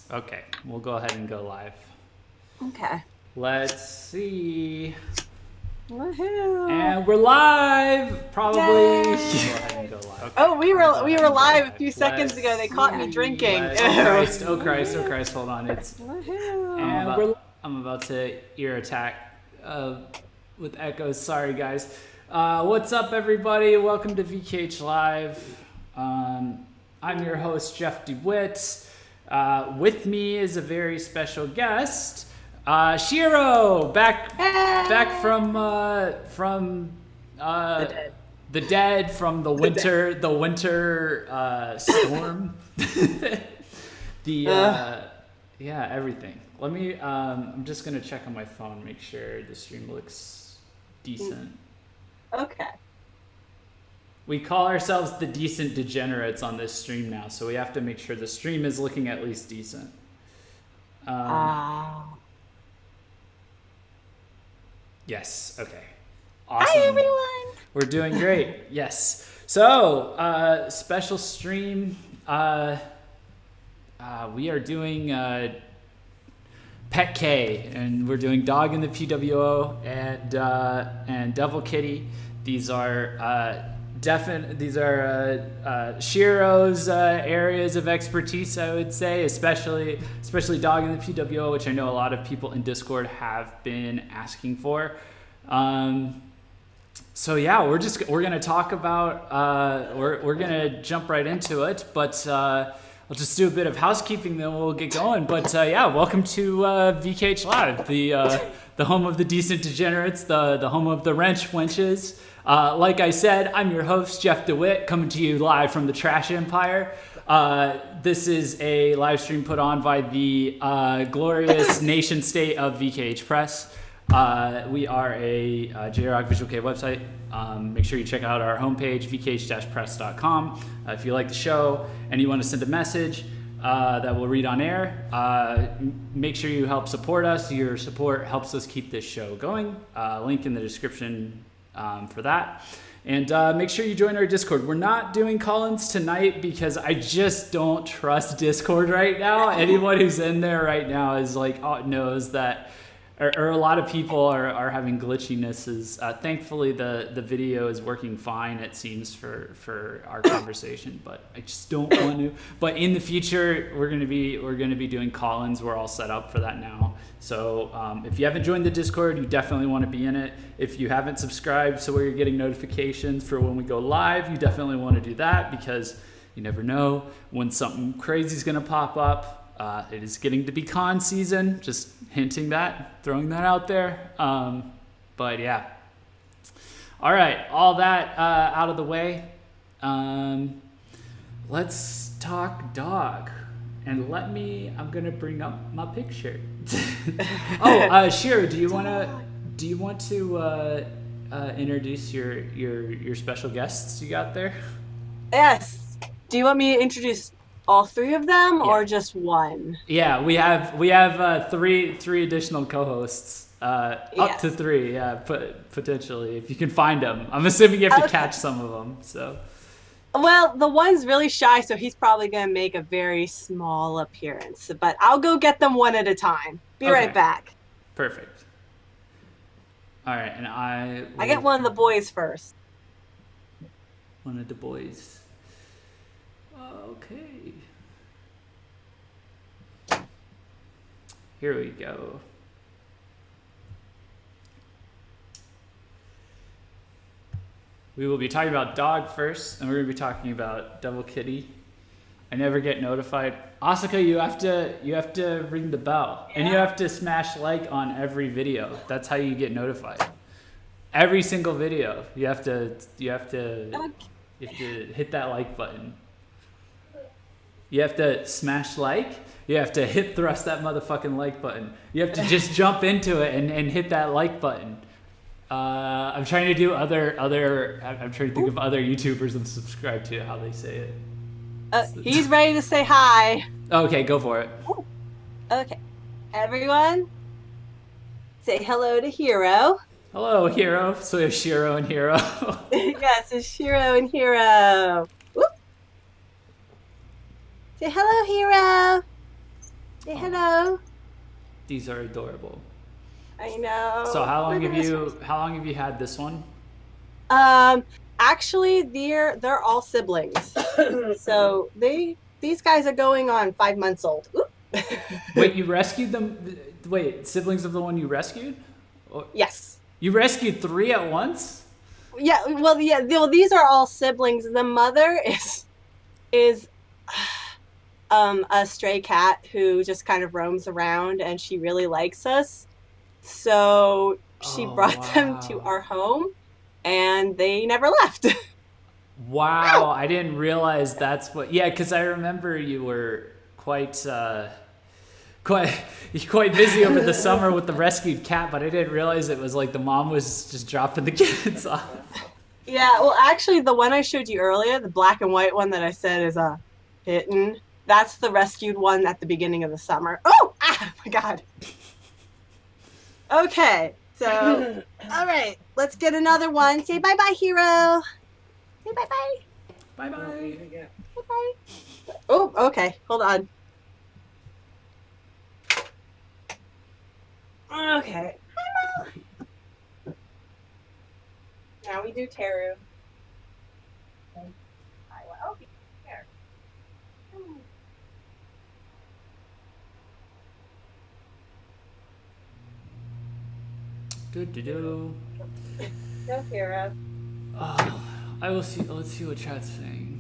Okay, we'll go ahead and go live. Okay. Let's see. Woohoo! And we're live, probably. Yay! Go ahead and go live. Okay. Oh, we were live a few seconds ago. They caught me drinking. Oh Christ! Hold on, it's. Woohoo! And I'm about to ear attack with echoes. Sorry, guys. What's up, everybody? Welcome to VKH Live. I'm your host, Jeff DeWitt. With me is a very special guest, Shiro, back from the dead, from the winter storm. Yeah, everything. Let me. I'm just gonna check on my phone, make sure the stream looks decent. Okay. We call ourselves the decent degenerates on this stream now, so we have to make sure the stream is looking at least decent. Yes. Okay. Awesome. Hi, everyone. We're doing great. Yes. So, special stream. We are doing Pet K, and we're doing Dog in the PWO and Devil Kitty. These are Shiro's areas of expertise, I would say, especially Dog in the PWO, which I know a lot of people in Discord have been asking for. So yeah, we're gonna talk about we're gonna jump right into it, but I'll just do a bit of housekeeping, then we'll get going. But yeah, welcome to VKH Live, the home of the decent degenerates, the home of the wrench wenches. Like I said, I'm your host, Jeff DeWitt, coming to you live from the Trash Empire. This is a live stream put on by the glorious nation state of VKH Press. We are a jrock visual kei website. Make sure you check out our homepage, vkh-press.com. If you like the show and you want to send a message that we'll read on air, make sure you help support us. Your support helps us keep this show going. Link in the description for that. And make sure you join our Discord. We're not doing call-ins tonight because I just don't trust Discord right now. Anyone who's in there right now is like, knows that, or a lot of people are having glitchinesses. Thankfully, the video is working fine, it seems, for our conversation, but I just don't want to. But in the future, we're gonna be doing call-ins. We're all set up for that now. So if you haven't joined the Discord, you definitely want to be in it. If you haven't subscribed so where you're getting notifications for when we go live, you definitely want to do that, because you never know when something crazy is gonna pop up. It is getting to be con season, just hinting that, throwing that out there. But yeah. All right, all that out of the way. Let's talk dog. And I'm gonna bring up my picture. Shiro, do you want to introduce your special guests you got there? Yes. Do you want me to introduce all three of them, or just one? Yeah, we have three additional co-hosts, up to three. Yeah, potentially, if you can find them. I'm assuming you have to catch some of them. So, well, the one's really shy, so he's probably gonna make a very small appearance. But I'll go get them one at a time. Be right back. Perfect. All right, and I get one of the boys first. One of the boys. Okay. Here we go. We will be talking about dog first, and we're going to be talking about Devil Kitty. I never get notified. Asuka, you have to ring the bell, and you have to smash like on every video. That's how you get notified. Every single video, you have to hit that like button. You have to smash like. You have to hip thrust that motherfucking like button. You have to just jump into it and hit that like button. I'm trying to do I'm trying to think of other YouTubers I'm subscribed to, how they say it. He's ready to say hi. Okay, go for it. Okay. Everyone, say hello to Hiro. Hello, Hiro. So we have Shiro and Hiro. Yes, it's Shiro and Hiro. Whoop. Say hello, Hiro. Say hello. These are adorable. I know. So how long have you had this one? Actually, they're all siblings. So these guys are going on 5 months old. Wait, you rescued them? Wait, siblings of the one you rescued? Yes. You rescued 3 at once? Yeah. Well, these are all siblings. The mother is a stray cat who just kind of roams around, and she really likes us. So she brought them to our home, and they never left. Wow, I didn't realize that's what. Yeah, because I remember you were quite busy over the summer with the rescued cat, but I didn't realize it was like the mom was just dropping the kids off. Yeah, well, actually, the one I showed you earlier, the black and white one that I said is a kitten, that's the rescued one at the beginning of the summer. Oh, my God. Okay, so, all right, let's get another one. Say bye-bye, Hero. Say bye-bye. Bye-bye. Bye-bye. Oh, okay, hold on. Okay. Hello. Now we do Teru. Okay. Oh, here. Do. No Hero. Oh, I will see. Let's see what chat's saying.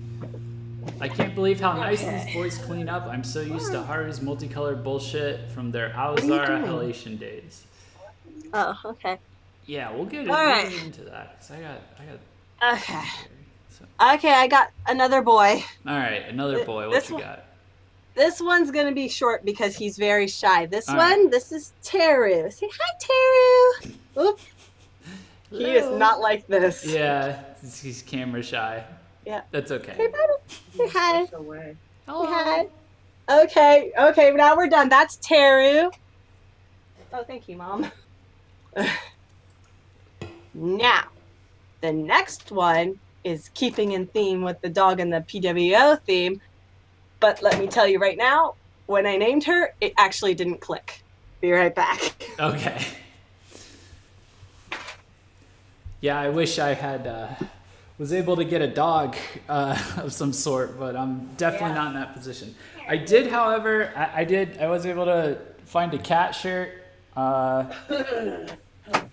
I can't believe how nice these boys clean up. I'm so used to Haru's multicolored bullshit from their Aozara Halation days. Oh, okay. Yeah, we'll get into that. Cause I got. Okay. So. Okay, I got another boy. All right, another boy. What you got? This one's gonna be short because he's very shy. This right. This is Teru. Say hi, Teru. Oop. He is not like this. Yeah, he's camera shy. Yeah. That's okay. Say hi. Hello. Say hi. Okay, now we're done. That's Teru. Oh, thank you, Mom. Now, the next one is keeping in theme with the dog and the PWO theme. But let me tell you right now, when I named her, it actually didn't click. Be right back. Okay. Yeah, I wish I had was able to get a dog of some sort, but I'm definitely not in that position. I did, however, I was able to find a cat shirt.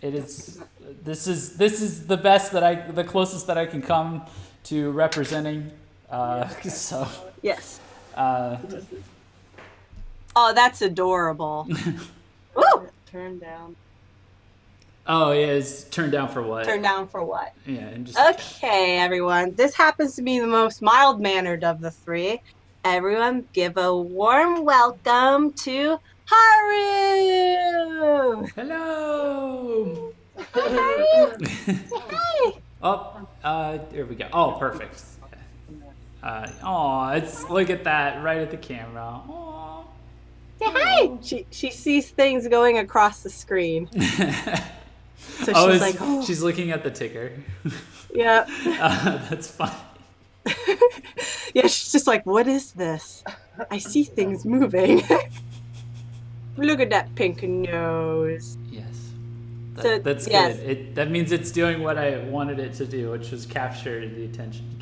This is the best the closest that I can come to representing. So yes. Oh, that's adorable. Woo! Turn down. Oh, yeah, it's turned down for what? Turned down for what? Yeah. And just okay, everyone. This happens to be the most mild-mannered of the 3. Everyone give a warm welcome to Haru! Hello! Haru! Hi! Oh, there we go. Oh, perfect. Look at that, right at the camera. Aww. Say hi! She sees things going across the screen. So she's like, she's looking at the ticker. Yeah. That's fine. Yeah, she's just like, what is this? I see things moving. Look at that pink nose. Yes. That's good. That means it's doing what I wanted it to do, which was capture attention.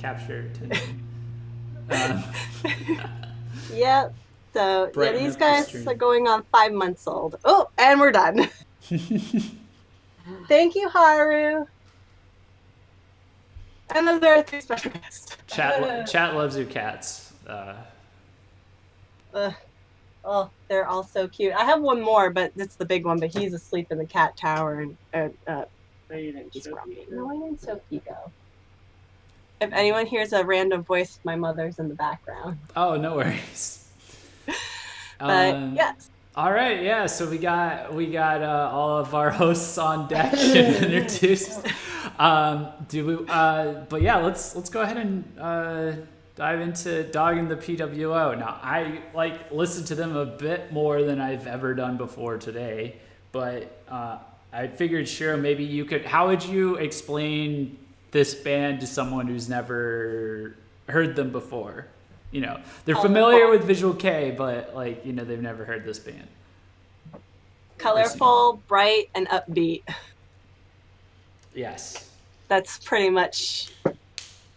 Yep. So these guys are going on 5 months old. Oh, and we're done. Thank you, Haru. And then there are 3 special guests. Chat loves your cats. Oh, they're all so cute. I have one more, but it's the big one. But he's asleep in the cat tower, and he's grumpy. No, I didn't show Pico. If anyone hears a random voice, my mother's in the background. Oh, no worries. But yes. All right, yeah. So we got all of our hosts on deck and introduced. But yeah, let's go ahead and dive into Dog and the PWO. Now, I listened to them a bit more than I've ever done before today, but I figured, Shiro, maybe you could. How would you explain this band to someone who's never heard them before? they're familiar with Visual K, but like, they've never heard this band. Colorful, bright, and upbeat. Yes. That's pretty much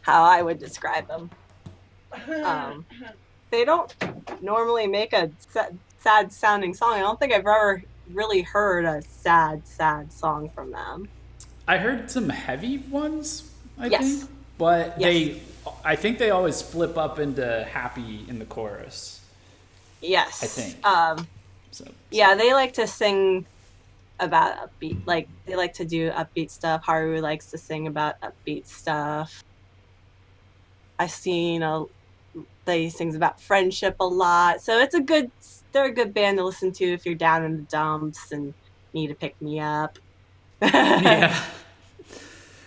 how I would describe them. They don't normally make a sad sounding song. I don't think I've ever really heard a sad song from them. I heard some heavy ones, I Yes. think, but I think they always flip up into happy in the chorus. Yes. I think. Yeah, they like to sing about upbeat, like they like to do upbeat stuff. Haru likes to sing about upbeat stuff. I've seen they sings about friendship a lot. So they're a good band to listen to if you're down in the dumps and need to pick me up. Yeah.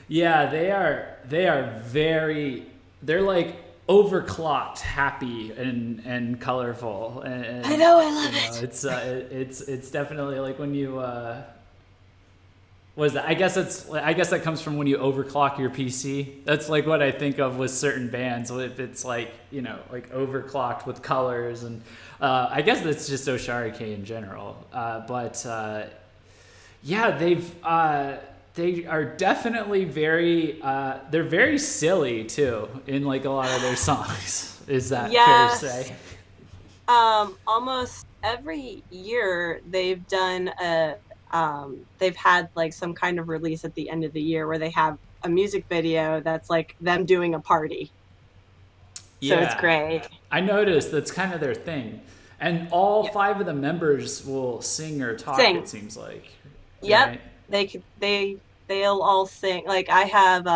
Yeah, they are they're like overclocked, happy and colorful. And I know, I love it. It's definitely like when you what is that? I guess that comes from when you overclock your PC. That's like what I think of with certain bands. If it's like, like overclocked with colors, and I guess that's just Osharike in general. But yeah, they are definitely they're very silly too in like a lot of their songs. Is that fair to say? Almost every year they've done they've had like some kind of release at the end of the year where they have a music video that's like them doing a party. So it's great. I noticed that's kind of their thing. And all 5 of the members will sing or talk, it seems like. Yep. Right? They'll all sing. Like I have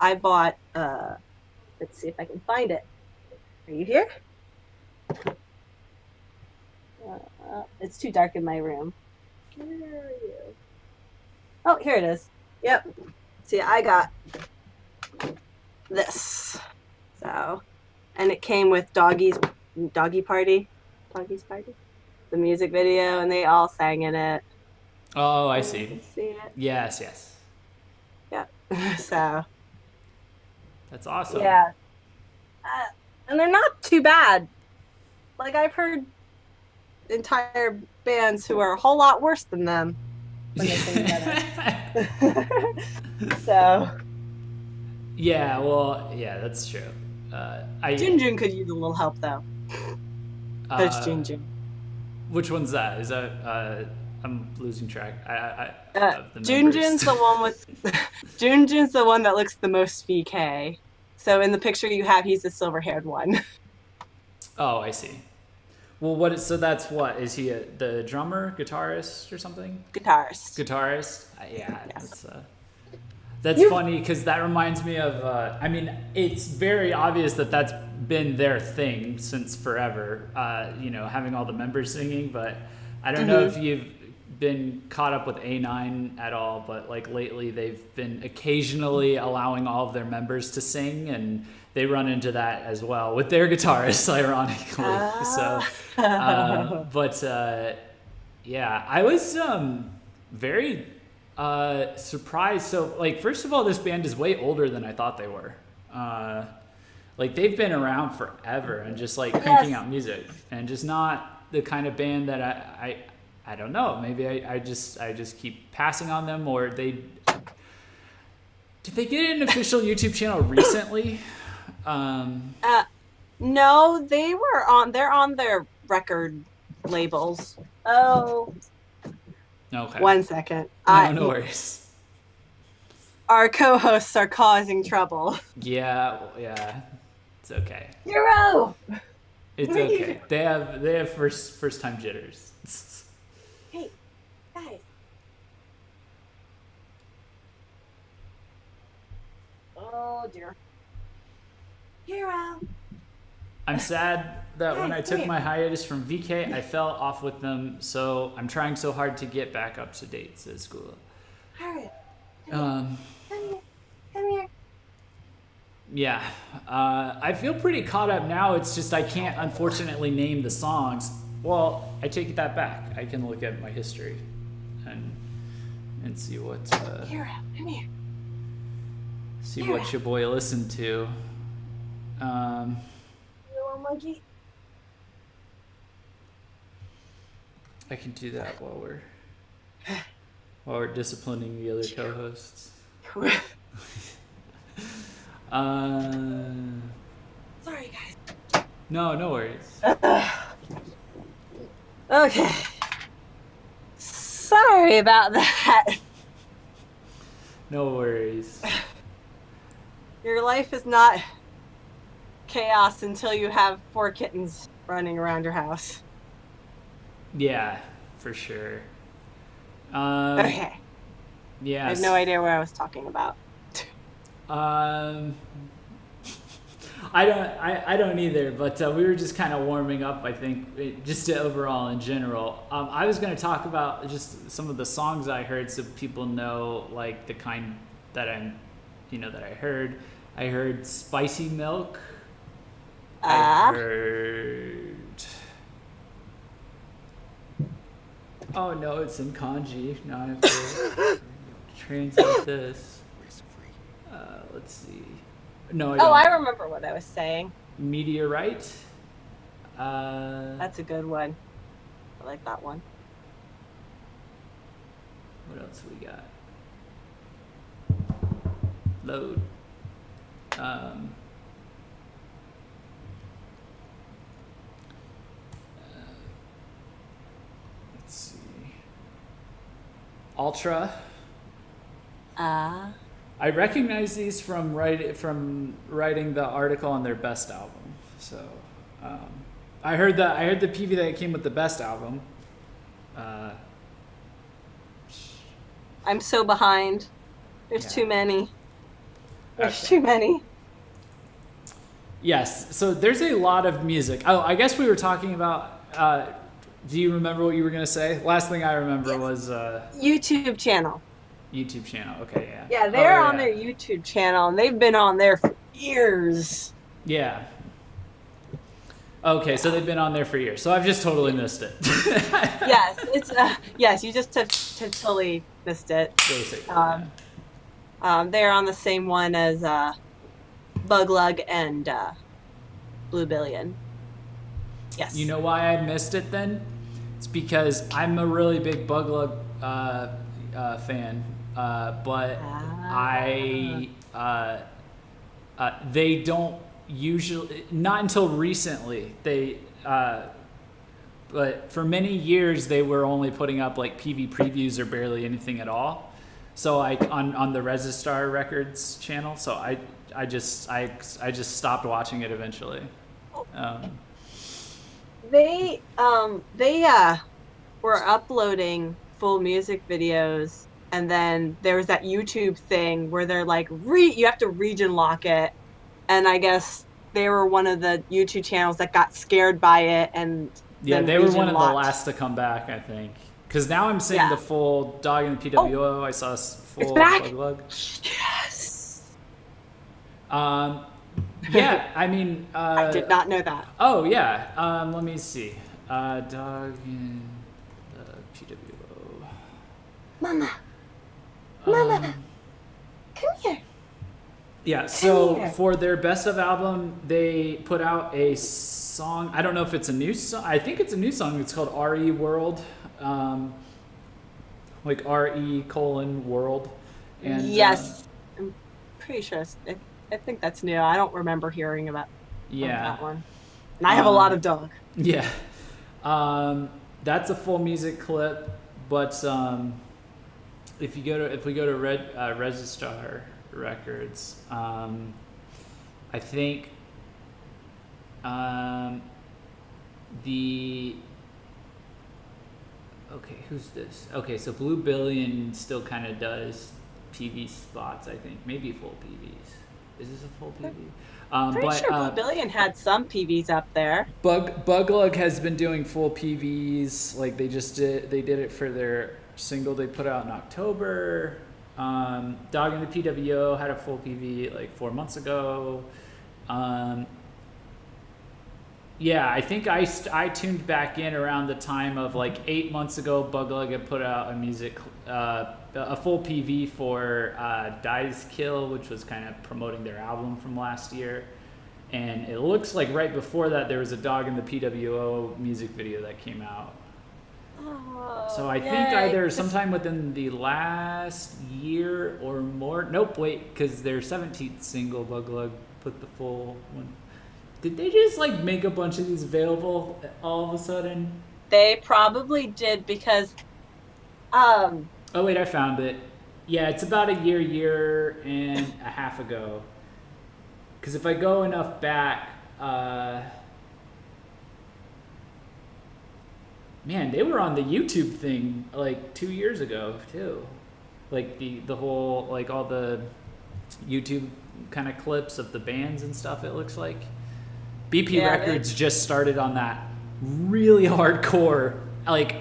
I bought let's see if I can find it. Are you here? It's too dark in my room. Where are you? Oh, here it is. Yep. See, I got this. So, and it came with Doggy's Party, the music video, and they all sang in it. Oh, I see. You see it? Yes. Yeah. So. That's awesome. Yeah. And they're not too bad. Like I've heard entire bands who are a whole lot worse than them when they sing better. So. Yeah, well, yeah, that's true. Junjun could use a little help though. There's Junjun. Which one's that? Is that I'm losing track. Junjun's the one with Junjun's the one that looks the most VK. So in the picture you have, he's the silver-haired one. Oh, I see. Well, so that's what? Is he the drummer, guitarist, or something? Guitarist. Yeah, yes. That's funny because that reminds me of. I mean, it's very obvious that that's been their thing since forever. Having all the members singing, but I don't know if you've been caught up with A9 at all, but like lately they've been occasionally allowing all of their members to sing, and they run into that as well with their guitarists, ironically. Yeah, I was very surprised. So like, first of all, this band is way older than I thought they were. Like they've been around forever and just like cranking out music, and just not the kind of band that I don't know. Maybe I just keep passing on them, or did they get an official YouTube channel recently? No, they're on their record labels. Oh. Okay. 1 second. No worries. Our co-hosts are causing trouble. Yeah. It's okay. Shiro! It's okay. They have first time jitters. Hey, guys. Oh dear. Shiro. I'm sad that when I took my hiatus from VK, I fell off with them, so I'm trying so hard to get back up to date, says School. Come here. Yeah, I feel pretty caught up now. It's just I can't, unfortunately, name the songs. Well, I take that back. I can look at my history and see what Shiro, come here. See what your boy listened to. monkey. I can do that while we're disciplining the other co-hosts. Sorry, guys. No worries. Okay. Sorry about that. No worries. Your life is not chaos until you have 4 kittens running around your house. Yeah, for sure. Okay. Yeah. I have no idea what I was talking about. I don't either, but we were just kind of warming up, I think, just to overall in general. I was going to talk about just some of the songs I heard so people know, like, the kind that that I heard. I heard Spicy Milk. I heard... Oh no, it's in kanji. Now I have to translate this. Let's see. No, I don't. Oh, I remember what I was saying. Meteorite. That's a good one. I like that one. What else we got? Load. Let's see. Ultra. I recognize these from writing the article on their best album. So, I heard the PV that came with the best album. I'm so behind. There's too many. There's Okay. too many. Yes. So there's a lot of music. Oh, I guess we were talking about. Do you remember what you were gonna say? Last thing I remember was YouTube channel. YouTube channel. Okay, yeah. Yeah, they're on their YouTube channel, and they've been on there for years. Yeah. Okay, so they've been on there for years. So I've just totally missed it. Yes, it's yes. You just totally missed it. Basically. They're on the same one as Bug Lug and Blue Billion. Yes. You know why I missed it then? It's because I'm a really big Bug Lug fan, but they don't usually, not until recently, but for many years they were only putting up like PV previews or barely anything at all. So on the Resistar Records channel, so I just stopped watching it eventually. They were uploading full music videos, and then there was that YouTube thing where they're like you have to region lock it, and I guess they were one of the YouTube channels that got scared by it, and they were one of the last to come back, I think. Because now I'm seeing the full Dog and the PWO. I saw full Bug Lug. Yes. Yeah, I mean... I did not know that. Oh, yeah. Let me see. Dog and the PWO. Mama. Mama. Come here. Yeah, so for their best of album, they put out a song. I don't know if it's a new song. I think it's a new song. It's called RE World. Like RE:world. And, yes. I'm pretty sure. I think that's new. I don't remember hearing about that one. And I have a lot of dog. Yeah. That's a full music clip, but if we go to Resistar Records, I think who's this? Okay, so Blue Billion still kind of does PV spots, I think. Maybe full PVs. Is this a full PV? Pretty sure Blue Billion had some PVs up there. Bug Lug has been doing full PVs. Like they did it for their single they put out in October. Dog and the PWO had a full PV like 4 months ago. Yeah, I think I tuned back in around the time of like 8 months ago. Bug Lug had put out a full PV for Dies Kill, which was kind of promoting their album from last year. And it looks like right before that there was a Dog in the PWO music video that came out. Oh, So I think either sometime within the last year or more. Nope, wait, because their 17th single, Bug Lug, put the full one. Did they just like make a bunch of these available all of a sudden? They probably did because, Oh wait, I found it. Yeah, it's about a year and a half ago. Because if I go enough back, man, they were on the YouTube thing like 2 years ago too. Like the whole, like all the YouTube kind of clips of the bands and stuff, it looks like. BP Records just started on that really hardcore, like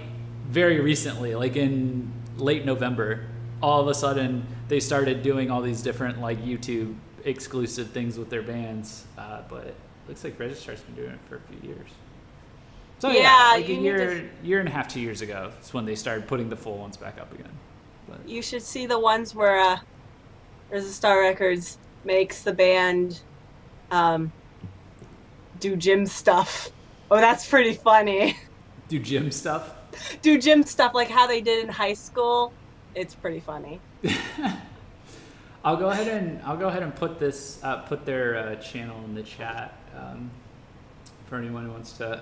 very recently, like in late November. All of a sudden, they started doing all these different like YouTube exclusive things with their bands. But it looks like Registrar's been doing it for a few years. So like a year and a half, 2 years ago is when they started putting the full ones back up again. But you should see the ones where Resistar Records makes the band do gym stuff. Oh, that's pretty funny. do gym stuff? Do gym stuff like how they did in high school. It's pretty funny. I'll go ahead and put this put their channel in the chat for anyone who wants to.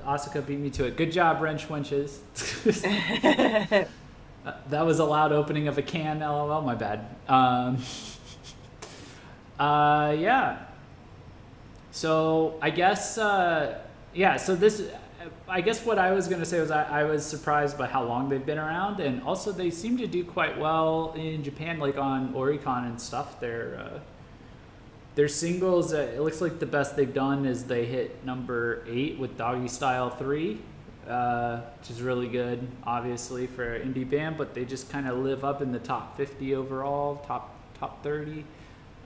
Asuka beat me to it. Good job, Wrench Wenches. That was a loud opening of a can. LOL. My bad. Yeah. So I guess so this. I guess what I was going to say was I was surprised by how long they've been around, and also they seem to do quite well in Japan, like on Oricon and stuff. Their singles, it looks like the best they've done is they hit number 8 with Doggy Style 3, which is really good, obviously, for an indie band, but they just kind of live up in the top 50 overall, top 30.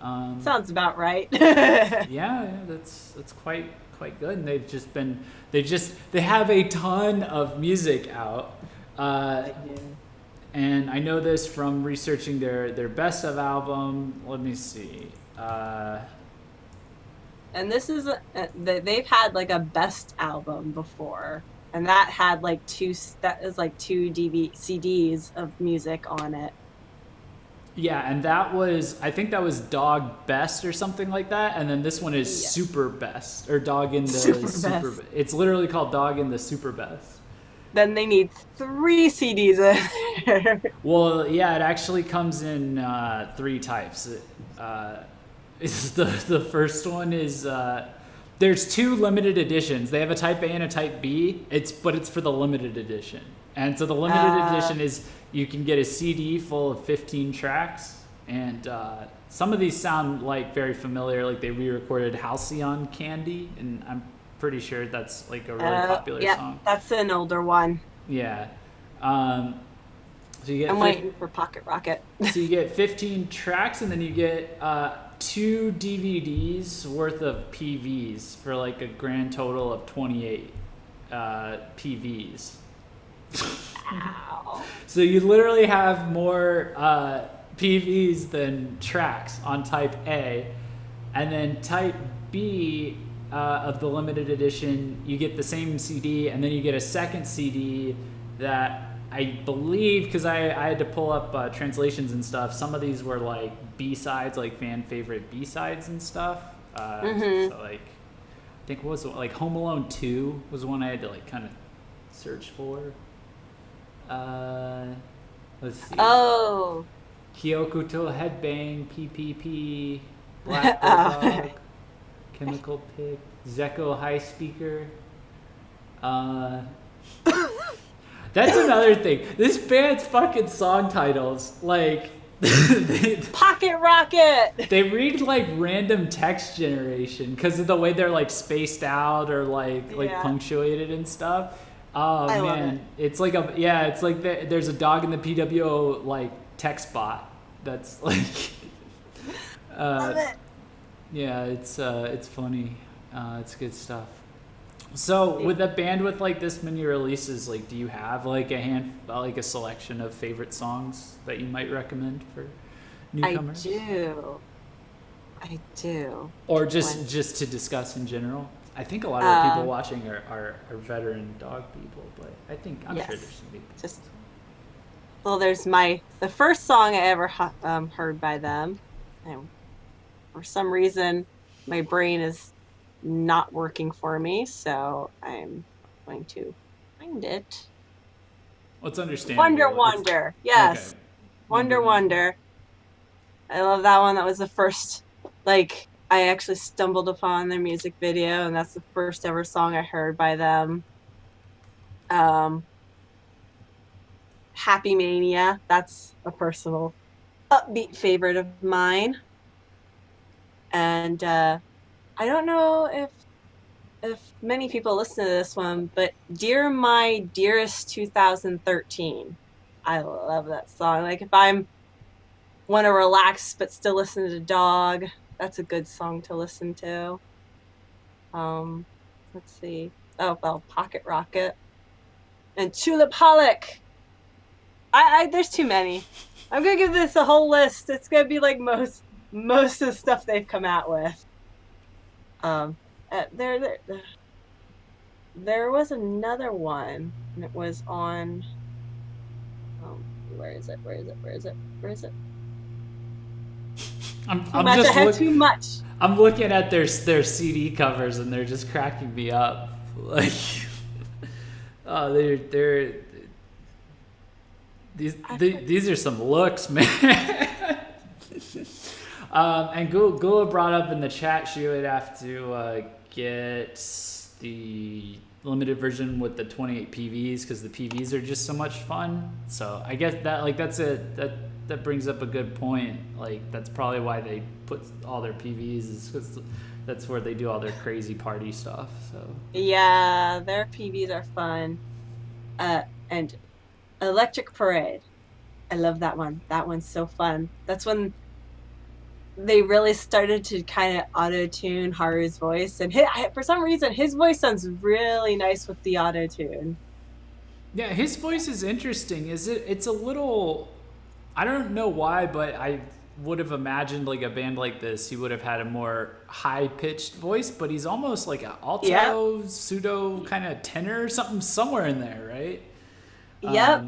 Sounds about right. yeah, that's quite good, and they have a ton of music out, and I know this from researching their best of album. Let me see. And this is they've had like a best album before, and that had like two CDs of music on it. Yeah, and I think that was Dog Best or something like that, and then this one is Super Best, or Dog in the Super Best. It's literally called Dog in the Super Best. Then they need 3 CDs in there. Well, yeah, it actually comes in 3 types. The first one is there's 2 limited editions. They have a Type A and a Type B. But it's for the limited edition, and so the limited edition is. You can get a CD full of 15 tracks, and some of these sound like very familiar, like they re-recorded Halcyon Candy, and I'm pretty sure that's like a really popular song. Yeah, that's an older one. Yeah. So you get I'm waiting for Pocket Rocket. So you get 15 tracks, and then you get 2 DVDs worth of PVs for like a grand total of 28 PVs. Ow. So you literally have more PVs than tracks on Type A, and then Type B of the limited edition, you get the same CD, and then you get a second CD that I believe, because I had to pull up translations and stuff, some of these were like B-sides, like fan favorite B-sides and stuff. So like, I think what was it, like Home Alone 2 was one I had to like kind of search for. Let's see. Oh. Kyokuto Headbang, PPP, Black Bulldog, Chemical Pig, Zeko High Speaker. That's another thing. This band's fucking song titles, like Pocket Rocket. They read like random text generation because of the way they're like spaced out or like punctuated and stuff. Oh man, it's like there's a Dog in the PWO like text bot that's like love it. Yeah, it's funny. It's good stuff. So with a band with like this many releases, like do you have like a selection of favorite songs that you might recommend for newcomers? I do. I do. Or When- just to discuss in general? I think a lot of the people watching are veteran dog people, but I'm yes. sure there's some people. Just well, there's the first song I ever heard by them, and for some reason my brain is not working for me, so I'm going to find it. Well, it's understandable. Wonder Wonder, Okay. yes, Wonder Wonder. I love that one. That was the first, like, I actually stumbled upon their music video, and that's the first ever song I heard by them. Happy Mania, that's a personal upbeat favorite of mine. And I don't know if many people listen to this one, but Dear My Dearest 2013. I love that song. Like if I'm want to relax but still listen to the dog, that's a good song to listen to. Um, let's see. Oh well, Pocket Rocket and Tulip Holic. I there's too many. I'm gonna give this a whole list. It's gonna be like most of the stuff they've come out with. Um, there was another one, and it was on. Where is it? Where is it? Where is it? Where is it? Too much. I'm looking at their CD covers and they're just cracking me up. Like, oh, these are some looks, man. And Gula brought up in the chat she would have to get the limited version with the 28 PVs because the PVs are just so much fun. So I guess that brings up a good point. Like that's probably why they put all their PVs is because that's where they do all their crazy party stuff. So yeah, their PVs are fun. And Electric Parade, I love that one. That one's so fun. That's when they really started to kind of auto-tune Haru's voice, and for some reason his voice sounds really nice with the auto-tune. Yeah, his voice is interesting. It's a little, I don't know why, but I would have imagined like a band like this, he would have had a more high-pitched voice, but he's almost like an alto, pseudo kind of tenor or something somewhere in there, right? Yep.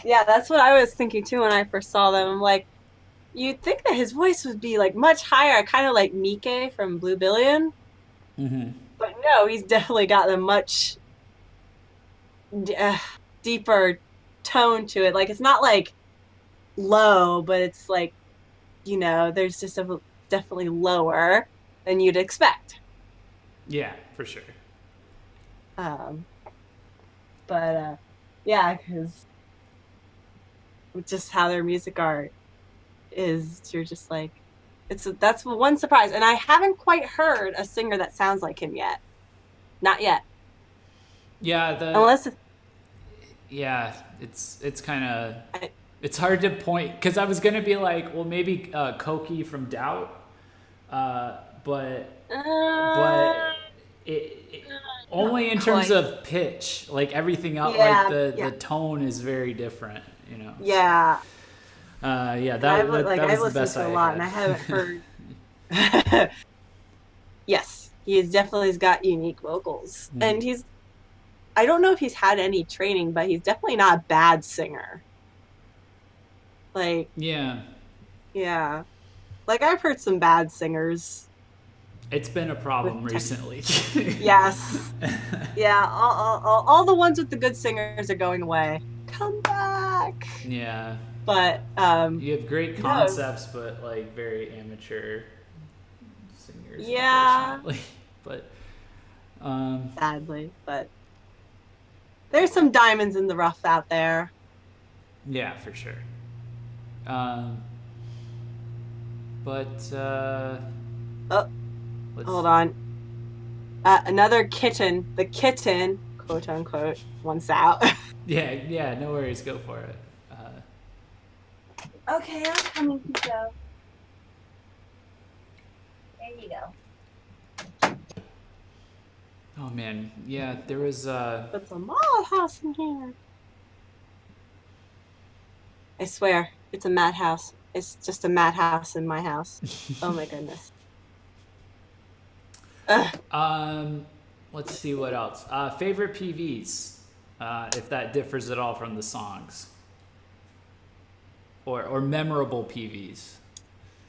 Yeah, that's what I was thinking too when I first saw them. I'm like, you'd think that his voice would be like much higher, kind of like Mike from Blue Billion. Mm-hmm. But no, he's definitely got a much deeper tone to it. Like it's not like low, but it's like, there's just definitely lower than you'd expect. Yeah, for sure. But yeah, because just how their music art is, you're just like, that's one surprise. And I haven't quite heard a singer that sounds like him yet. Not yet. Yeah, it's kind of, it's hard to point because I was gonna be like, well, maybe Koki from Doubt, but it only in terms of pitch, like everything else, like the tone is very different, Yeah. That was the best to a lot, and I haven't heard. Yes, he's definitely got unique vocals, and I don't know if he's had any training, but he's definitely not a bad singer. Like yeah, like I've heard some bad singers. It's been a problem recently. Yes, yeah, all the ones with the good singers are going away. Come back. Yeah. But you have great concepts, but like very amateur singers. Yeah. But sadly, but there's some diamonds in the rough out there. Yeah, for sure. Hold on. Another kitten. The kitten, quote unquote, wants out. Yeah. No worries. Go for it. Okay, I'm coming, Pico. There you go. Oh man, yeah, there was It's a madhouse in here. I swear, it's a madhouse. It's just a madhouse in my house. Oh my goodness. Let's see what else. Favorite PVs, if that differs at all from the songs, or memorable PVs.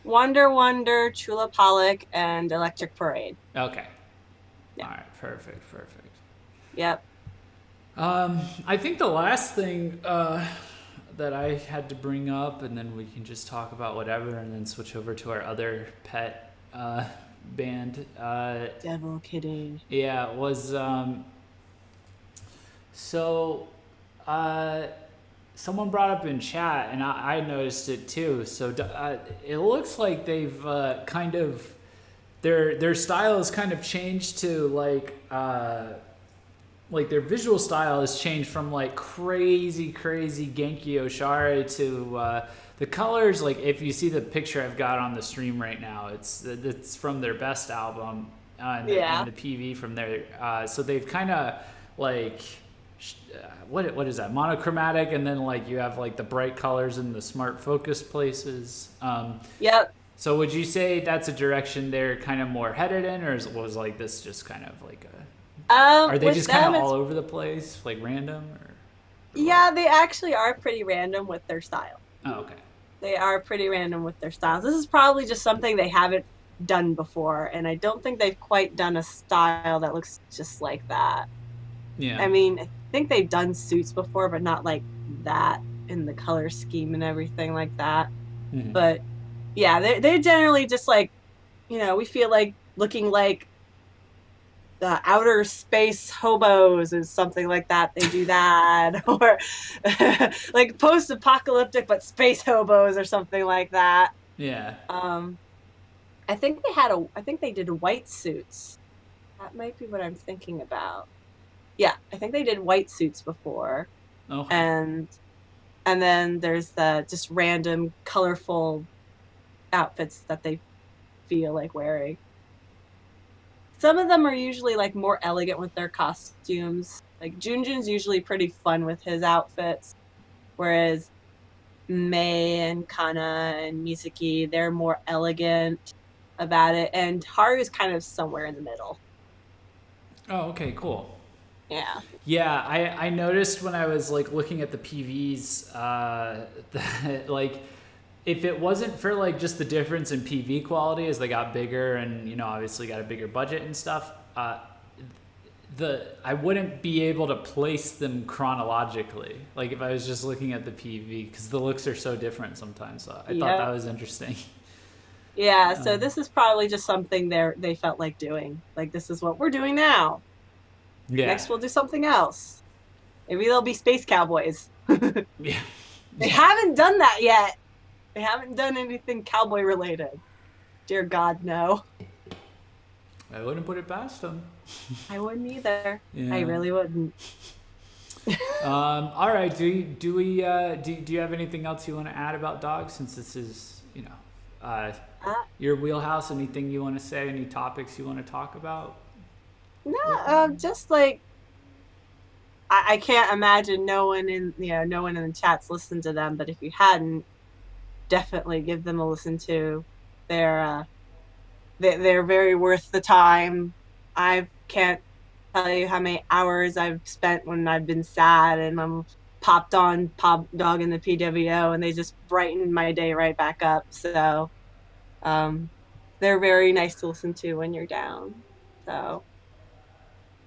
Wonder Wonder, Chula Pollock, and Electric Parade. Okay. Yeah. All right. Perfect. Yep. I think the last thing that I had to bring up, and then we can just talk about whatever, and then switch over to our other pet band. Devil Kitty. Yeah, was so. Someone brought up in chat, and I noticed it too. So it looks like they've kind of their style has kind of changed to like their visual style has changed from like crazy Genki Oshare to the colors. Like if you see the picture I've got on the stream right now, it's from their best album and the PV from there. So they've kind of like what is that, monochromatic, and then like you have like the bright colors in the smart focus places. Yep. So would you say that's a direction they're kind of more headed in, or was like this just kind of like a are they just kind of all over the place, like random? Or yeah, they actually are pretty random with their style. Oh, okay. They are pretty random with their styles. This is probably just something they haven't done before, and I don't think they've quite done a style that looks just like that. Yeah. I mean, I think they've done suits before, but not like that in the color scheme and everything like that. Mm-hmm. But yeah, they're generally just like, we feel like looking like the outer space hobos or something like that. They do that, or like post-apocalyptic but space hobos or something like that. Yeah. I think they did white suits. That might be what I'm thinking about. Yeah, I think they did white suits before. Okay. And then there's the just random colorful outfits that they feel like wearing. Some of them are usually like more elegant with their costumes. Like Junjun's usually pretty fun with his outfits, whereas Mei and Kana and Misaki, they're more elegant about it, and Haru's kind of somewhere in the middle. Oh, okay, cool. Yeah. Yeah, I noticed when I was like looking at the PVs that like if it wasn't for like just the difference in PV quality as they got bigger and obviously got a bigger budget and stuff, I wouldn't be able to place them chronologically. Like if I was just looking at the PV, because the looks are so different sometimes. So I thought that was interesting. Yeah, so this is probably just something they felt like doing. Like this is what we're doing now. Yeah. Next we'll do something else. Maybe they'll be space cowboys. Yeah. They haven't done that yet. They haven't done anything cowboy related. Dear God, no. I wouldn't put it past them. I wouldn't either. Yeah. I really wouldn't. All right. Do you have anything else you want to add about dogs, since this is your wheelhouse? Anything you want to say? Any topics you want to talk about? No, just like I can't imagine no one in the chats listened to them, but if you hadn't, definitely give them a listen to. They're very worth the time. I can't tell you how many hours I've spent when I've been sad and I'm popped on Pop Dog in the PWO, and they just brighten my day right back up. So they're very nice to listen to when you're down. So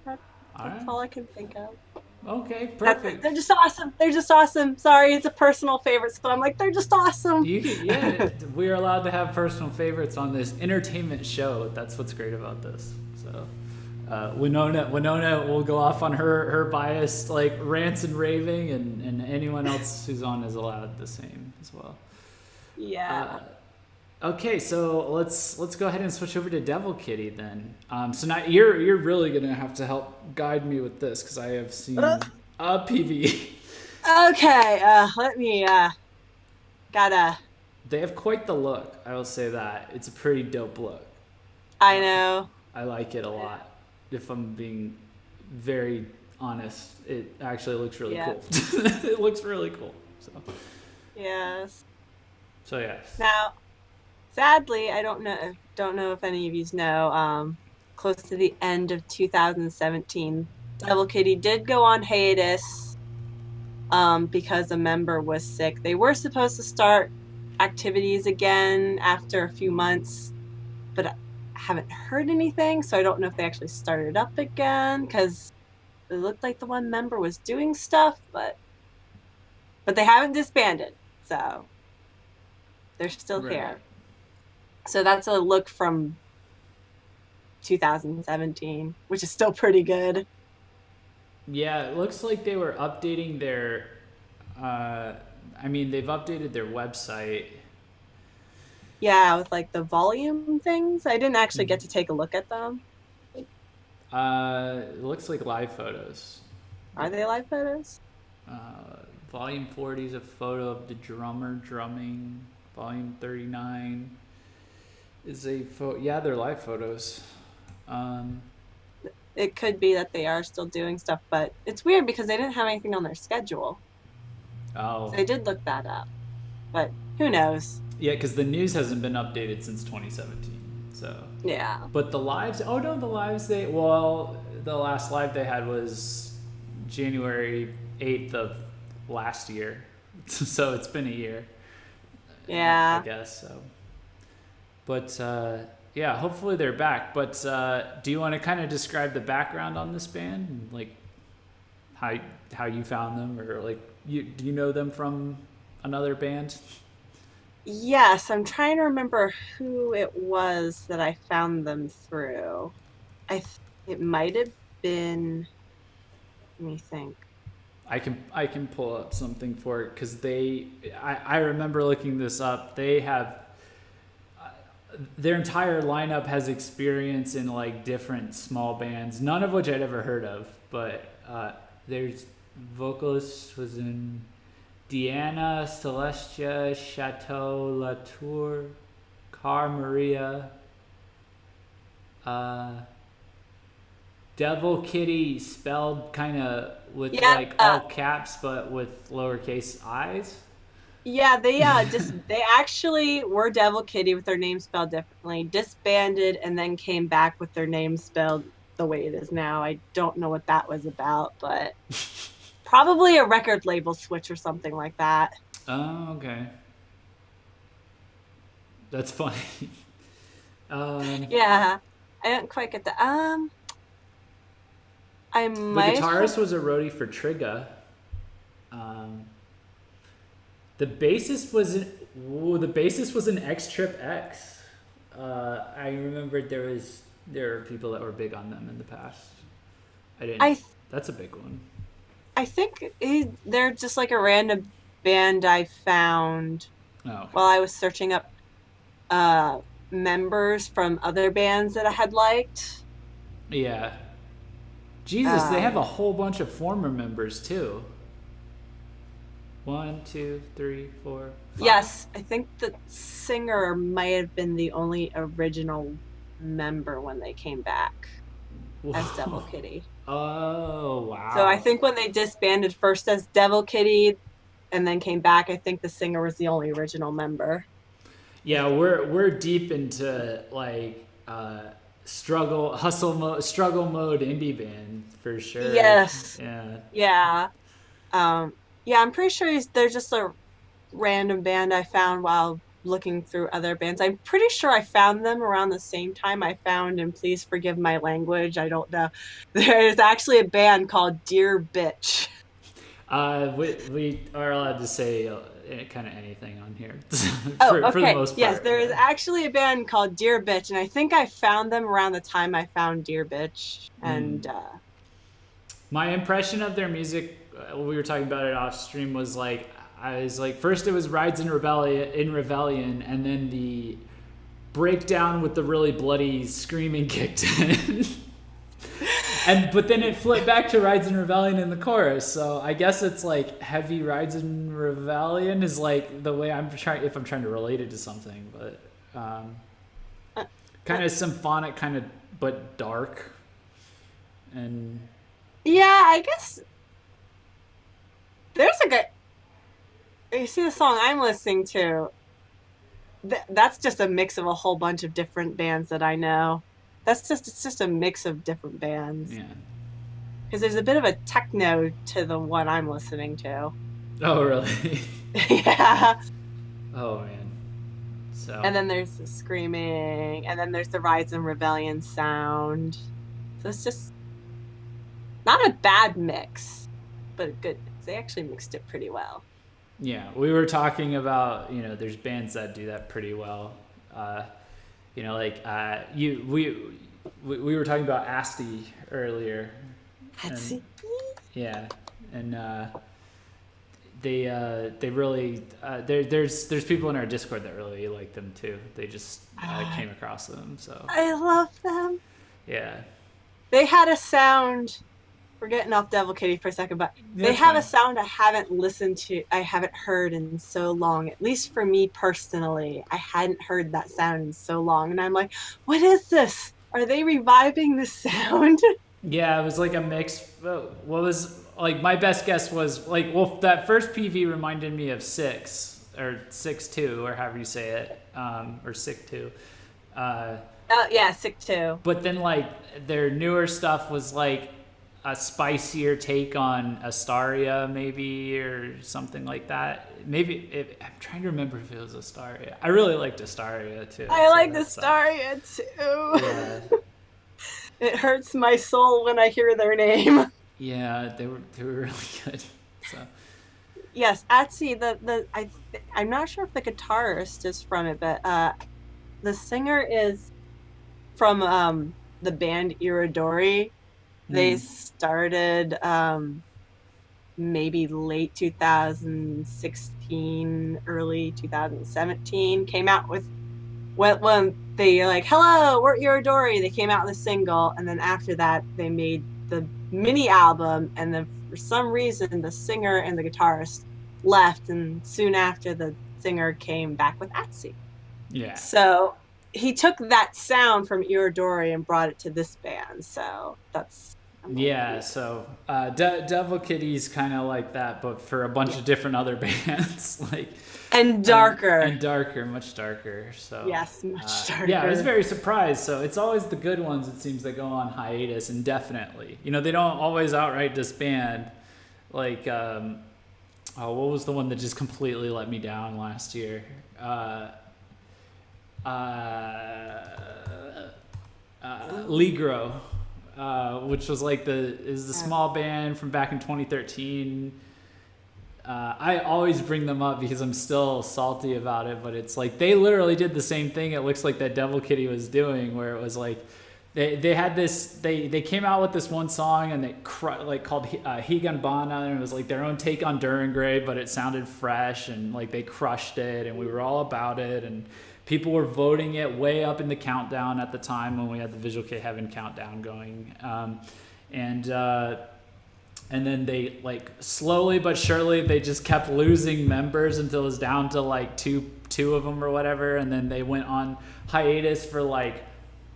that's all I can think of. Okay, perfect. They're just awesome. They're just awesome. Sorry, it's a personal favorite, so I'm like, they're just awesome. We are allowed to have personal favorites on this entertainment show. That's what's great about this. So Winona will go off on her biased like rants and raving, and anyone else who's on is allowed the same as well. Yeah. Okay, so let's go ahead and switch over to Devil Kitty then. So now you're really gonna have to help guide me with this, because I have seen a PV. Okay, let me gotta. They have quite the look. I will say that it's a pretty dope look. I know. I like it a lot. If I'm being very honest, it actually looks really cool. It looks really cool. So. Yes. So yes. Now. Sadly, I don't know if any of you know, close to the end of 2017. Devil Kitty did go on hiatus because a member was sick. They were supposed to start activities again after a few months, but I haven't heard anything, so I don't know if they actually started up again because it looked like the one member was doing stuff, but they haven't disbanded, so they're still Right. here. So that's a look from 2017, which is still pretty good. Yeah, it looks like they were updating their. I mean, they've updated their website. Yeah, with like the volume things. I didn't actually get to take a look at them. It looks like live photos. Are they live photos? Volume 40 is a photo of the drummer drumming. Volume 39 is a photo. Yeah, they're live photos. It could be that they are still doing stuff, but it's weird because they didn't have anything on their schedule. Oh. So I did look that up, but who knows? Yeah, because the news hasn't been updated since 2017. So. Yeah. But the lives. Oh no, the lives they. Well, the last live they had was January 8th of last year. So it's been a year. Yeah. I guess so. But yeah, hopefully they're back. But do you want to kind of describe the background on this band, like how you found them, or like do you know them from another band? Yes, I'm trying to remember who it was that I found them through. It might have been. Let me think. I can pull up something for it because I remember looking this up. They have their entire lineup has experience in like different small bands, none of which I'd ever heard of. But there's vocalist was in Diana, Celestia, Chateau Latour, Car Maria, Devil Kitty spelled kind of with like all caps but with lowercase i's. Yeah, they actually were Devil Kitty with their name spelled differently, disbanded, and then came back with their name spelled the way it is now. I don't know what that was about, but probably a record label switch or something like that. Oh, okay. That's funny. Yeah, I didn't quite get the I might. The guitarist was a roadie for Trigga. The bassist was an X Trip X. I remembered there were people that were big on them in the past. That's a big one. I think they're just like a random band I found while I was searching up members from other bands that I had liked. Yeah. Jesus, they have a whole bunch of former members too. 1, 2, 3, 4, 5. Yes, I think the singer might have been the only original member when they came back as Devil Kitty. Oh, wow. So I think when they disbanded first as Devil Kitty and then came back, I think the singer was the only original member. Yeah, we're deep into like struggle mode indie band for sure. Yes. Yeah. Yeah. Yeah, I'm pretty sure they're just a random band I found while looking through other bands. I'm pretty sure I found them around the same time I found, and please forgive my language, I don't know. There's actually a band called Dear Bitch. We are allowed to say kind of anything on here. Okay. For the most part. Yes, there is actually a band called Dear Bitch, and I think I found them around the time I found Dear Bitch. And my impression of their music, we were talking about it off stream, was like I was like, first it was Rides in Rebellion, and then the breakdown with the really bloody screaming kicked in. But then it flipped back to Rides in Rebellion in the chorus. So I guess it's like heavy Rides in Rebellion is like the way I'm trying, if I'm trying to relate it to something, but kind of symphonic, kind of, but dark. And yeah, I guess there's a good. You see the song I'm listening to? That's just a mix of a whole bunch of different bands that I know. it's just a mix of different bands. Yeah. Because there's a bit of a techno to the one I'm listening to. Oh, really? Yeah. Oh, man. So. And then there's the screaming, and then there's the Rise and Rebellion sound. So it's just not a bad mix, but a good mix. They actually mixed it pretty well. Yeah, we were talking about, there's bands that do that pretty well. We were talking about Asti earlier. Asti. Yeah, and they really there's people in our Discord that really like them too. They just came across them, so I love them. Yeah, they had a sound. We're getting off Devil Kitty for a second, but they have a sound I haven't heard in so long. At least for me personally, I hadn't heard that sound in so long, and I'm like, what is this? Are they reviving the sound? Yeah, it was like a mix. What was like my best guess was like, well, that first PV reminded me of 6 or 6-2 or however you say it, or Sick 2. Yeah, Sick 2. But then like their newer stuff was like a spicier take on Astaria, maybe, or something like that. Maybe I'm trying to remember if it was Astaria. I really liked Astaria too. I liked Astaria too. Yeah. It hurts my soul when I hear their name. Yeah, they were really good. So. Yes, Atsi. I'm not sure if the guitarist is from it, but the singer is from the band Iridori. They started maybe late 2016, early 2017. Came out with when they like, hello, we're Iridori. They came out with a single, and then after that they made the mini album, and then for some reason the singer and the guitarist left, and soon after the singer came back with Atsi. Yeah. So he took that sound from Iridori and brought it to this band. So that's so Devil Kitty's kind of like that, but for a bunch of different other bands, like and darker and darker, much darker. So yes, much darker. Yeah, I was very surprised. So it's always the good ones, it seems, that go on hiatus indefinitely. They don't always outright disband. Like what was the one that just completely let me down last year? Ligro. Which was like the small band from back in 2013. I always bring them up because I'm still salty about it, but it's like they literally did the same thing. It looks like that Devil Kitty was doing, where it was like they had this. They came out with this one song and they called Higanbana, and it was like their own take on Duran Gray, but it sounded fresh and like they crushed it, and we were all about it, and people were voting it way up in the countdown at the time when we had the Visual Kei Heaven countdown going. And then they, like, slowly but surely, they just kept losing members until it was down to, like, two of them or whatever. And then they went on hiatus for, like,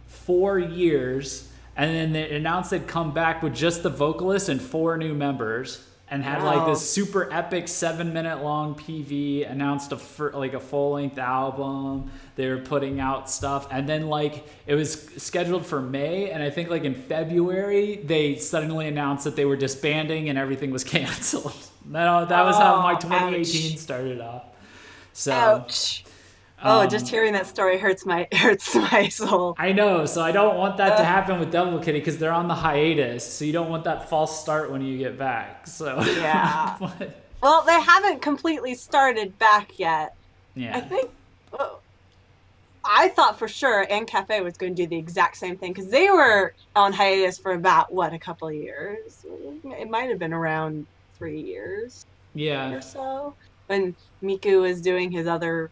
4 years. And then they announced they'd come back with just the vocalist and 4 new members. And had like this super epic 7-minute long PV, announced a full-length album. They were putting out stuff, and then like it was scheduled for May, and I think like in February they suddenly announced that they were disbanding and everything was canceled. That was how my 2018 started off. So, ouch. Just hearing that story hurts my soul. I know, so I don't want that to happen with Devil Kitty because they're on the hiatus, so you don't want that false start when you get back. So yeah. Well, they haven't completely started back yet. Yeah. I think. I thought for sure inCafe was going to do the exact same thing because they were on hiatus for about a couple of years. It might have been around 3 years. Yeah. Or so when Miku was doing his other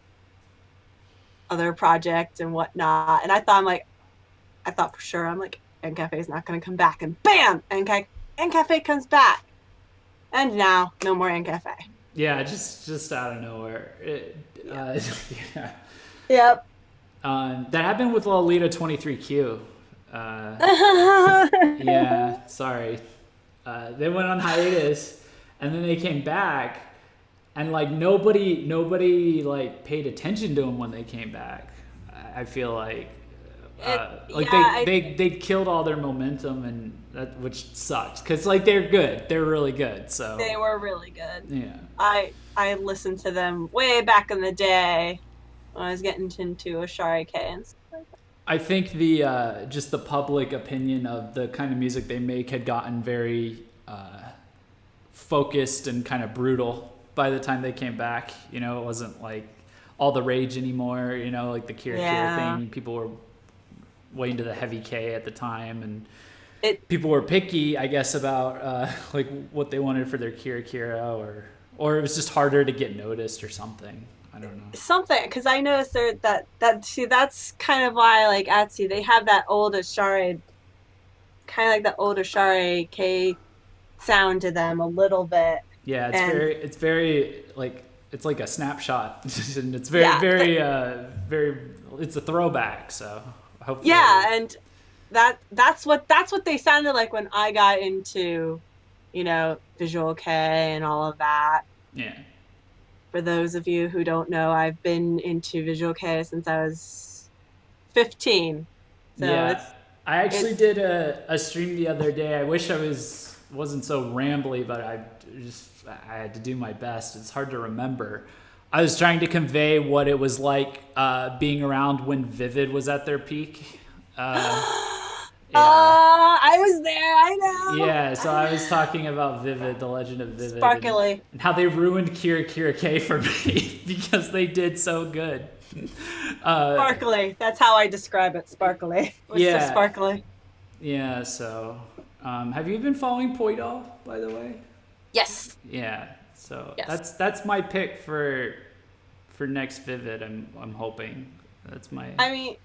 project and whatnot, and I thought for sure inCafe is not going to come back, and bam, inCafe comes back, and now no more inCafe. Yeah, just out of nowhere. Yeah. Yep. That happened with Lolita 23Q. Yeah, sorry. They went on hiatus, and then they came back. And like nobody like paid attention to them when they came back. I feel like Like Yeah, they killed all their momentum, and which sucks because like they're good, they're really good. So they were really good. yeah, I listened to them way back in the day when I was getting into Oshari K and stuff like that. I think the just the public opinion of the kind of music they make had gotten very focused and kind of brutal by the time they came back. You know, it wasn't like all the rage anymore. You know, like the Kira Kira thing. People were way into the heavy K at the time, and people were picky, I guess, about like what they wanted for their Kira Kira, or it was just harder to get noticed or something. I don't know. Something, because I noticed that's kind of why, like, Etsy, they have that old Oshari, kind of like the old Oshari K sound to them a little bit. Yeah, And it's very like it's like a snapshot, and it's very it's a throwback. So hopefully, yeah, and that's what they sounded like when I got into, Visual K and all of that. yeah. For those of you who don't know, I've been into Visual K since I was 15. So yeah, I actually did a stream the other day. I wish I wasn't so rambly, but I had to do my best. It's hard to remember. I was trying to convey what it was like being around when Vivid was at their peak. I was there. I know. Yeah, so I was talking about Vivid, the Legend of Vivid, Sparkly, and how they ruined Kira Kira K for me because they did so good. Sparkly. That's how I describe it. Sparkly. It was so sparkly. Yeah. So, have you been following Poidal, by the way? Yes. Yeah. So Yes. that's my pick for next Vivid. I'm hoping that's my. I mean,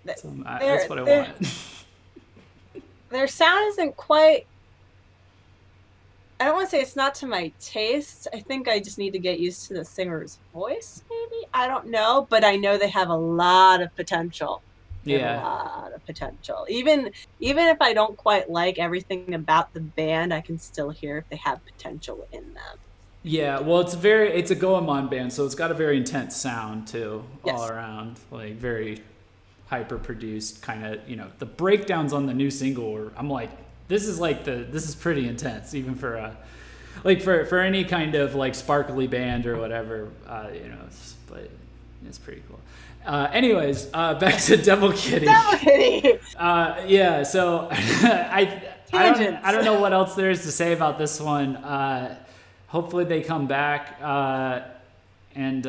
that's what I want. Their sound isn't quite. I don't want to say it's not to my taste. I think I just need to get used to the singer's voice, maybe. I don't know, but I know they have a lot of potential. Yeah. A lot of potential. Even if I don't quite like everything about the band, I can still hear if they have potential in them. Yeah, well, it's a Goemon band, so it's got a very intense sound too, all around, like very hyper produced kind of. The breakdowns on the new single I'm like, this is pretty intense, even for for any kind of like sparkly band or whatever. But it's pretty cool. Anyways, back to Devil Kitty. Devil Kitty. Yeah. So I don't know what else there is to say about this one. Hopefully they come back, and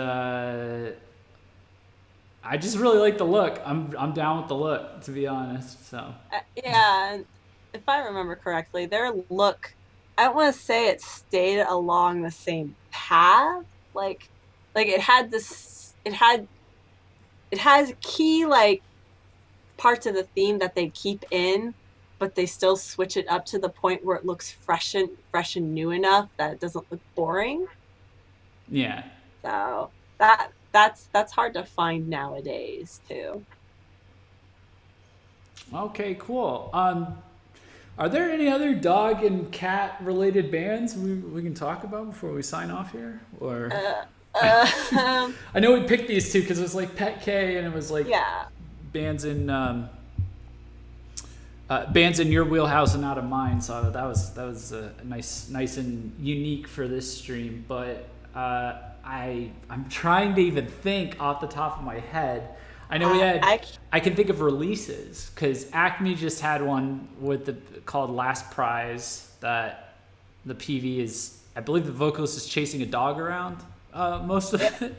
I just really like the look. I'm down with the look, to be honest. So yeah, and if I remember correctly, their look, I don't want to say it stayed along the same path. Like it has key like parts of the theme that they keep in, but they still switch it up to the point where it looks fresh and new enough that it doesn't look boring. Yeah. So that's hard to find nowadays too. Okay, cool. Are there any other dog and cat related bands we can talk about before we sign off here? Or I know we picked these two because it was like Pet K and it was like bands in your wheelhouse and not of mine. So that was nice and unique for this stream. But I'm trying to even think off the top of my head. I know I can think of releases because Acme just had one called Last Prize that the PV is, I believe the vocalist is chasing a dog around most of it.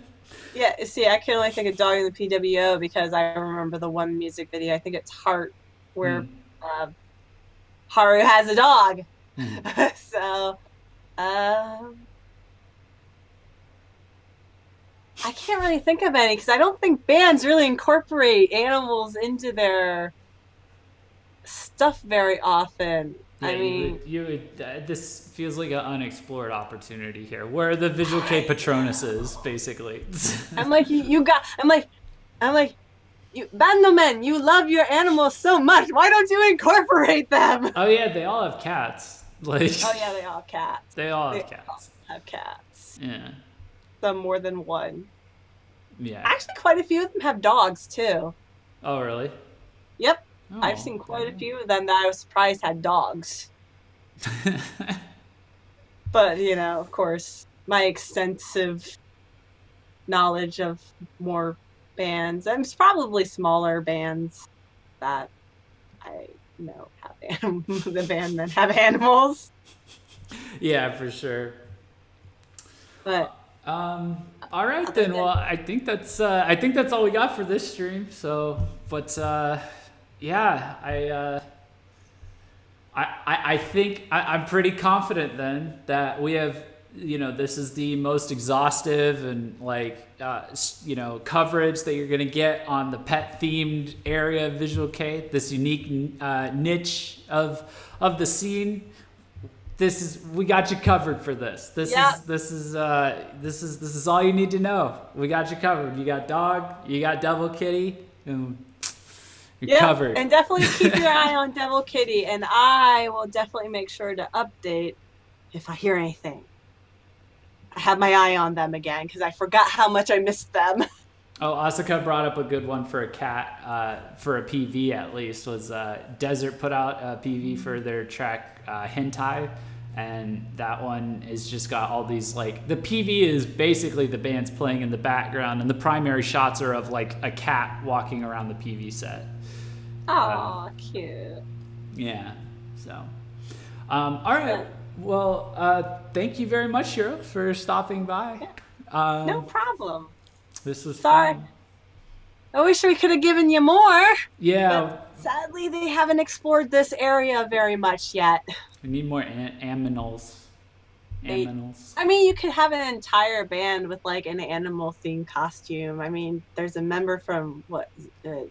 Yeah, see, I can only think of Dog in the PWO because I remember the one music video. I think it's Heart, where Haru has a dog. So, I can't really think of any because I don't think bands really incorporate animals into their stuff very often. Yeah, I mean, you would this feels like an unexplored opportunity here, where the Visual K Patronus is basically. I'm like, you Bandomen, you love your animals so much. Why don't you incorporate them? Oh yeah, they all have cats. Like. Oh yeah, they all have cats. They all have cats. All have cats. Yeah. Some more than one. Yeah. Actually, quite a few of them have dogs too. Oh really? Yep. Oh, I've seen quite a okay. few of them that I was surprised had dogs. But, of course, my extensive knowledge of more bands, and it's probably smaller bands that I know have the bandmen have animals. Yeah, for sure. But All right other then. Well, than I think that's all we got for this stream. So, but yeah, I think I'm pretty confident then that we have, this is the most exhaustive and coverage that you're going to get on the pet themed area of Visual K, this unique niche of the scene. We got you covered for this. This is all you need to know. We got you covered. You got dog, you got Devil Kitty, and you're covered. And definitely keep your eye on Devil Kitty, and I will definitely make sure to update if I hear anything. I have my eye on them again because I forgot how much I missed them. Oh, Asuka brought up a good one for a cat, for a PV at least, was Desert put out a PV for their track Hentai, and that one has just got all these, the PV is basically the band's playing in the background, and the primary shots are of a cat walking around the PV set. Aw, cute. Yeah, so. All right, well, thank you very much, Shiro, for stopping by. No problem. This was Sorry. fun. I wish we could have given you more. Yeah. But sadly, they haven't explored this area very much yet. We need more aminals. I mean, you could have an entire band with an animal themed costume. I mean, there's a member from 01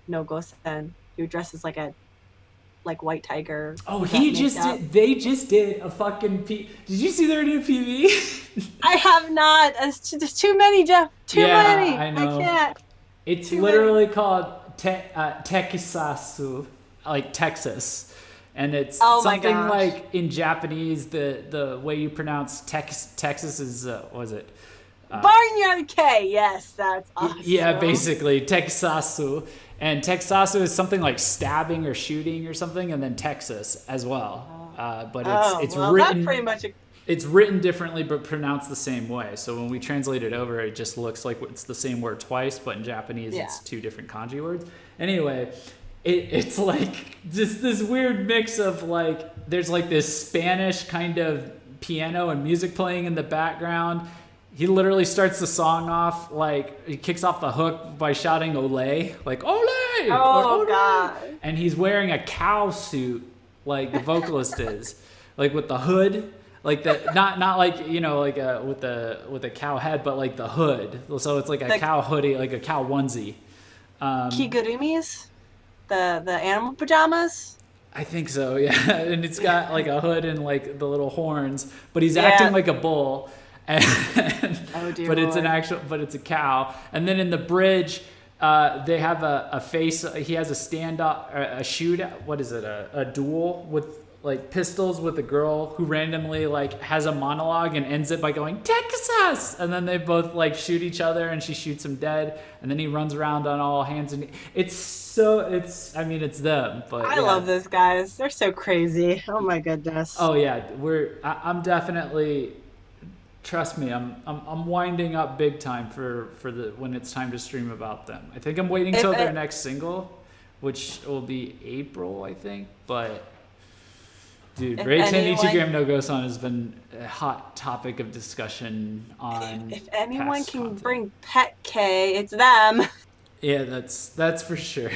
no Gosen who dresses like a white tiger. Oh, they just did a fucking Did you see their new PV? I have not. There's too many, Jeff. Too many. I know. I can't. It's literally called Tekisasu, like Texas. And it's something in Japanese, the way you pronounce Texas is, what is it? Barnyard K. Yes, that's awesome. Yeah, basically, Texasu. And Texasu is something like stabbing or shooting or something, and then Texas as well. But it's written pretty much it's written differently but pronounced the same way. So when we translate it over, it just looks like it's the same word twice, but in Japanese it's two different kanji words. Anyway, it's just this weird mix of there's this Spanish kind of piano and music playing in the background. He literally starts the song off he kicks off the hook by shouting "Ole," "Ole!" Oh, God! And he's wearing a cow suit, like the vocalist is, with the hood, not with a cow head, but the hood. So it's a cow hoodie, a cow onesie. Kigurumis, the animal pajamas. I think so, yeah. And it's got a hood and the little horns, but he's acting like a bull. But it's a cow. And then in the bridge, they have a face. He has a standoff, a shoot. What is it? A duel with pistols with a girl who randomly has a monologue and ends it by going Texas, and then they both shoot each other, and she shoots him dead, and then he runs around on all hands, and it's them. But I love those guys. They're so crazy. Oh my goodness. Oh yeah, I'm definitely. Trust me, I'm winding up big time for when it's time to stream about them. I think I'm waiting till their next single, which will be April, I think. But dude, Reiten Ichigram no Go-san has been a hot topic of discussion on. If anyone can bring Pet K, it's them. Yeah, that's for sure.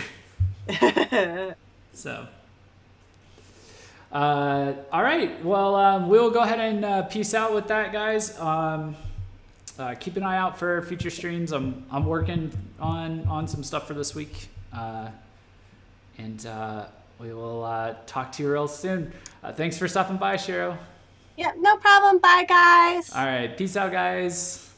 So. All right. Well, we'll go ahead and peace out with that, guys. Keep an eye out for future streams. I'm working on some stuff for this week, and we will talk to you real soon. Thanks for stopping by, Shiro. Yeah, no problem. Bye, guys. All right. Peace out, guys.